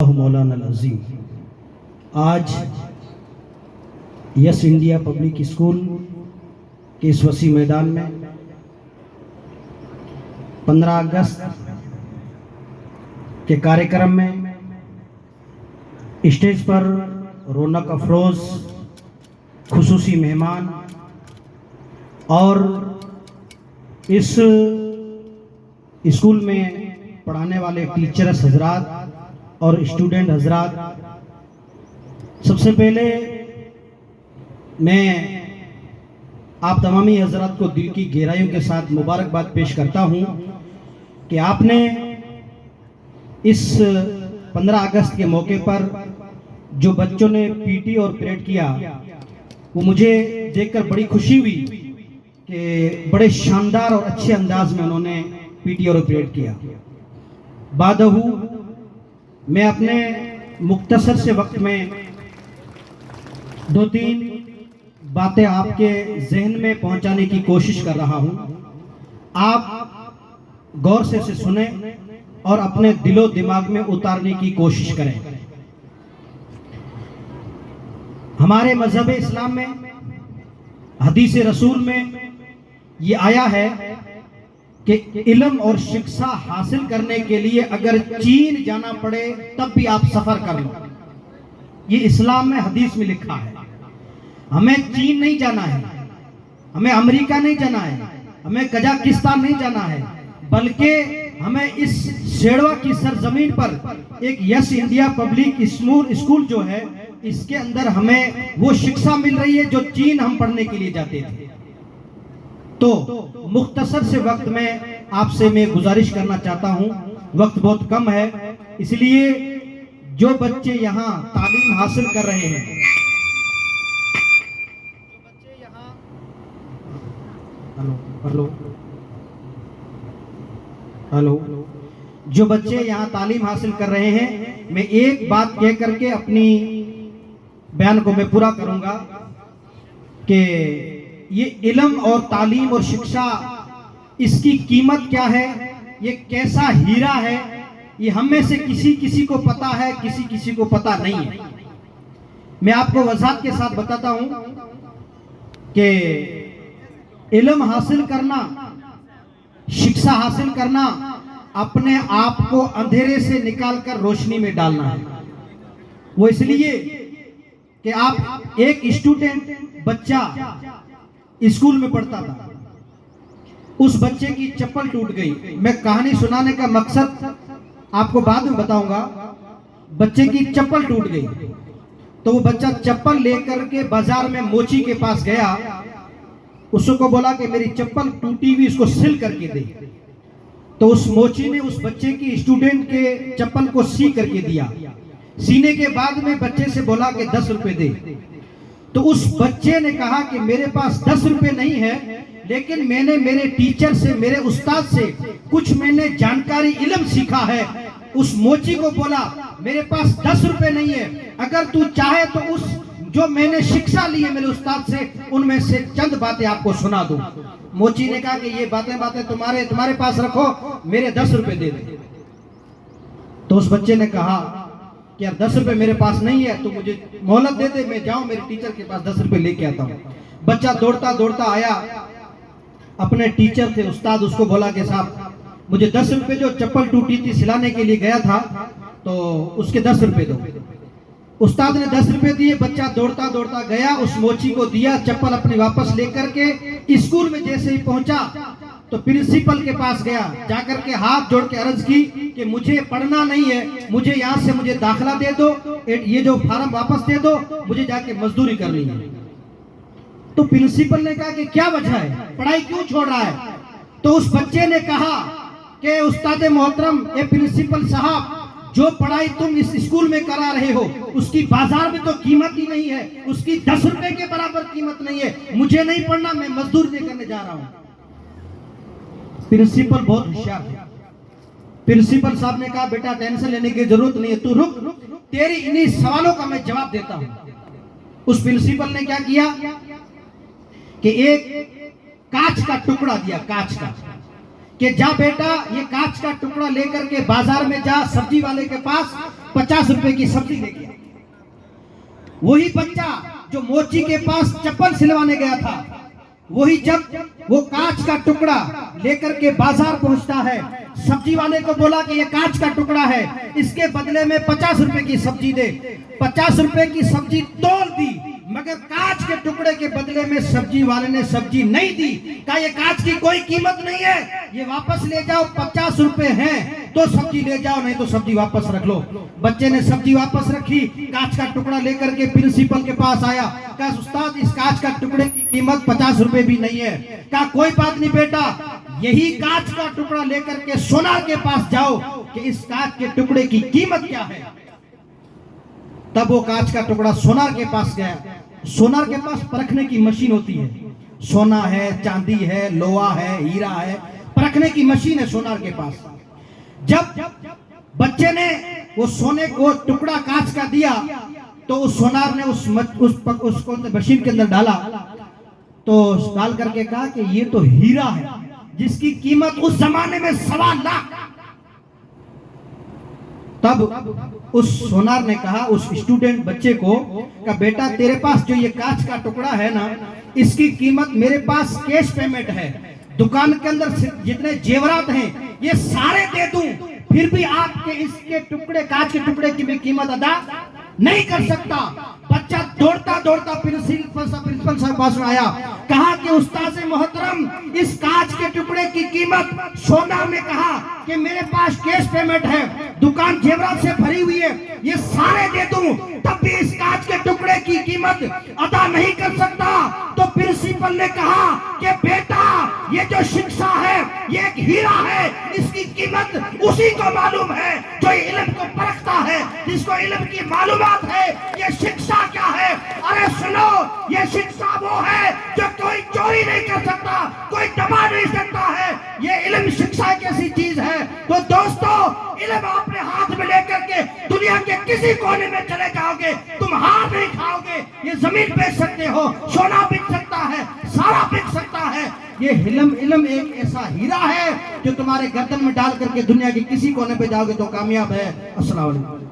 मौलाना अजीम। आज yes India public school के इस वसी मैदान में 15 अगस्त के कार्यक्रम में स्टेज पर रौनक अफरोज खुसूसी मेहमान और इस स्कूल में पढ़ाने वाले टीचर्स हजरात और स्टूडेंट हजरात, सबसे पहले मैं आप तमामी हजरात को दिल की गहराइयों के साथ मुबारकबाद पेश करता हूं कि आपने इस 15 अगस्त के मौके पर जो बच्चों ने पीटी और परेड किया, वो मुझे देखकर बड़ी खुशी हुई कि बड़े शानदार और अच्छे अंदाज में उन्होंने पीटी और परेड किया। बादहू मैं अपने मुख्तसर से वक्त में 2-3 बातें आपके जहन में पहुंचाने की कोशिश कर रहा हूं। आप गौर से इसे सुने और अपने दिलो दिमाग में उतारने की कोशिश करें। हमारे मजहब इस्लाम में, हदीस रसूल में ये आया है कि इल्म और शिक्षा हासिल करने के लिए अगर चीन जाना पड़े तब भी आप सफर कर लो। ये इस्लाम में हदीस में लिखा है। हमें चीन नहीं जाना है, हमें अमेरिका नहीं जाना है, हमें कजाकिस्तान नहीं जाना है, बल्कि हमें इस शेरवा की सरजमीन पर एक यस इंडिया पब्लिक स्कूल जो है, इसके अंदर हमें वो शिक्षा मिल रही है जो चीन हम पढ़ने के लिए जाते थे। तो मुख्तसर से वक्त में आपसे मैं गुजारिश करना चाहता हूं, वक्त बहुत कम है, इसलिए जो बच्चे यहाँ तालीम हासिल कर रहे हैं, हेलो, जो बच्चे यहाँ तालीम हासिल कर रहे हैं, मैं एक बात कह करके अपनी बयान को मैं पूरा करूंगा कि ये इल्म और तालीम और शिक्षा, इसकी कीमत क्या है, ये कैसा हीरा है, ये हम में से किसी को पता है, किसी को पता नहीं है। मैं आपको वजाहत के साथ बताता हूं कि इल्म हासिल करना, शिक्षा हासिल करना, अपने आप को अंधेरे से निकालकर रोशनी में डालना है। वो इसलिए कि आप एक स्टूडेंट बच्चा स्कूल में पढ़ता था, उस बच्चे की चप्पल टूट गई। मैं कहानी सुनाने का मकसद आपको बाद में बताऊंगा। बच्चे की चप्पल टूट गई तो वो बच्चा चप्पल लेकर के बाजार में मोची के पास गया, उसको बोला कि मेरी चप्पल टूटी हुई, इसको सिल करके दे। तो उस मोची ने उस बच्चे की स्टूडेंट के चप्पल को सी करके दिया। सीने के बाद में बच्चे से बोला कि 10 रुपए दे। तो उस बच्चे ने कहा कि मेरे पास 10 रुपए नहीं है, लेकिन मैंने मेरे टीचर से, मेरे उस्ताद से कुछ मैंने जानकारी, इल्म सीखा है। उस मोची को बोला मेरे पास 10 रुपए नहीं है, अगर तू चाहे तो उस जो मैंने शिक्षा ली है मेरे उस्ताद से, उनमें से चंद बातें आपको सुना दूं। मोची ने कहा कि ये बातें तुम्हारे पास रखो, मेरे 10 रुपए दे दे। तो उस बच्चे ने कहा कि यार 10 रुपए मेरे पास नहीं है, तो मुझे मोहलत दे दे, मैं जाऊं मेरे टीचर के पास 10 रुपए लेके आता हूं। बच्चा दौड़ता दौड़ता आया, अपने टीचर थे उस्ताद, उसको बोला कि साहब मुझे 10 रुपए, जो चप्पल टूटी थी सिलाने के लिए गया था, तो उसके 10 रुपए दो। उस्ताद ने 10 रुपए दिए। बच्चा दौड़ता दौड़ता गया, उस मोची को दिया, चप्पल अपनी वापस लेकर के स्कूल में जैसे ही पहुंचा तो प्रिंसिपल के पास गया, जाकर के हाथ जोड़ के अर्ज की कि मुझे पढ़ना नहीं है, मुझे यहाँ से मुझे दाखिला दे दो, ये जो फार्म वापस दे दो, मुझे जाके मजदूरी करनी है। तो प्रिंसिपल ने कहा कि क्या वजह है, पढ़ाई क्यों छोड़ रहा है? तो उस बच्चे ने कहा कि उस्ताद मोहतरम, ये प्रिंसिपल साहब, जो पढ़ाई तुम इस स्कूल में करा रहे हो उसकी बाजार में तो कीमत ही नहीं है, उसकी 10 रुपए के बराबर कीमत नहीं है, मुझे नहीं पढ़ना, मैं मजदूरी करने जा रहा हूं। प्रिंसिपल बहुत होशियार है। प्रिंसिपल साहब ने कहा बेटा टेंशन लेने की जरूरत नहीं है, तू रुक, तेरी इन्हीं सवालों का मैं जवाब देता हूं। उस प्रिंसिपल ने क्या किया कि एक कांच का टुकड़ा दिया, कांच का, कि जा बेटा ये कांच का टुकड़ा लेकर के बाजार में जा, सब्जी वाले के पास 50 रुपए की सब्जी ले गया। वही बच्चा जो मोची के पास चप्पल सिलवाने गया था, वही जब वो कांच का टुकड़ा लेकर के बाजार पहुंचता है, सब्जी वाले को बोला कि ये कांच का टुकड़ा है, इसके बदले में 50 रुपए की सब्जी दे। 50 रुपए की सब्जी तोल दी, मगर कांच के टुकड़े के बदले में सब्जी वाले ने सब्जी नहीं दी। कहा ये कांच की कोई कीमत नहीं है, ये वापस ले जाओ, 50 रुपए हैं तो सब्जी ले जाओ, नहीं तो सब्जी वापस रख लो। बच्चे ने सब्जी वापस रखी, कांच का टुकड़ा लेकर के प्रिंसिपल के पास आया। कहा उस्ताद इस कांच का टुकड़े की कीमत 50 रुपए भी नहीं है। कहा कोई बात नहीं बेटा, यही कांच का टुकड़ा लेकर के सोनार के पास जाओ कि इस कांच के टुकड़े की कीमत क्या है। तब वो कांच का टुकड़ा सोनार के पास गया। सोनार के पास परखने की मशीन होती है, सोना है, चांदी है, लोहा है, हीरा है, परखने की मशीन है सोनार के पास। जब बच्चे ने वो सोने को टुकड़ा कांच का दिया तो उस सोनार ने उसको मशीन के अंदर डाला, तो डाल करके कहा कि ये तो हीरा है जिसकी कीमत उस जमाने में 1.25 लाख। तब उस सोनार ने कहा उस स्टूडेंट बच्चे को, का बेटा तेरे पास जो ये कांच का टुकड़ा है ना, इसकी कीमत मेरे पास कैश पेमेंट है, दुकान के अंदर जितने जेवरात हैं ये सारे दे दूं, फिर भी आपके इसके टुकड़े, कांच के टुकड़े की मैं कीमत अदा नहीं कर सकता। बच्चा दौड़ता दौड़ता प्रिंसिपल साहब पास में आया, कहा कि उस्ताद मोहतरम इस कांच के टुकड़े की कीमत, सोनार ने कहा कि मेरे पास कैश पेमेंट है, दुकान जेवरात से भरी हुई है, ये सारे दे दूं, तब भी इस कांच के टुकड़े की कीमत अदा नहीं कर सकता। तो प्रिंसिपल ने कहा कि बेटा ये जो शिक्षा है ये एक हीरा है, इसकी कीमत उसी को मालूम है जो इल्म को परखता है, जिसको इल्म की मालूमात है। ये शिक्षा क्या है? अरे सुनो, ये शिक्षा वो है जो कोई चोरी नहीं कर सकता, कोई दबा नहीं सकता है। ये इल्म शिक्षा एक ऐसी चीज है। तो दोस्तों, इल्म अपने हाथ में लेकर के दुनिया के किसी कोने में चले जाओगे, तुम हार नहीं खाओगे। ये जमीन बेच सकते हो, सोना बिक सकता है, सारा बिक सकता है। ये इल्म एक ऐसा हीरा है जो तुम्हारे गर्दन में डाल करके दुनिया के किसी कोने पे जाओगे तो कामयाब है। अस्सलाम वालेकुम।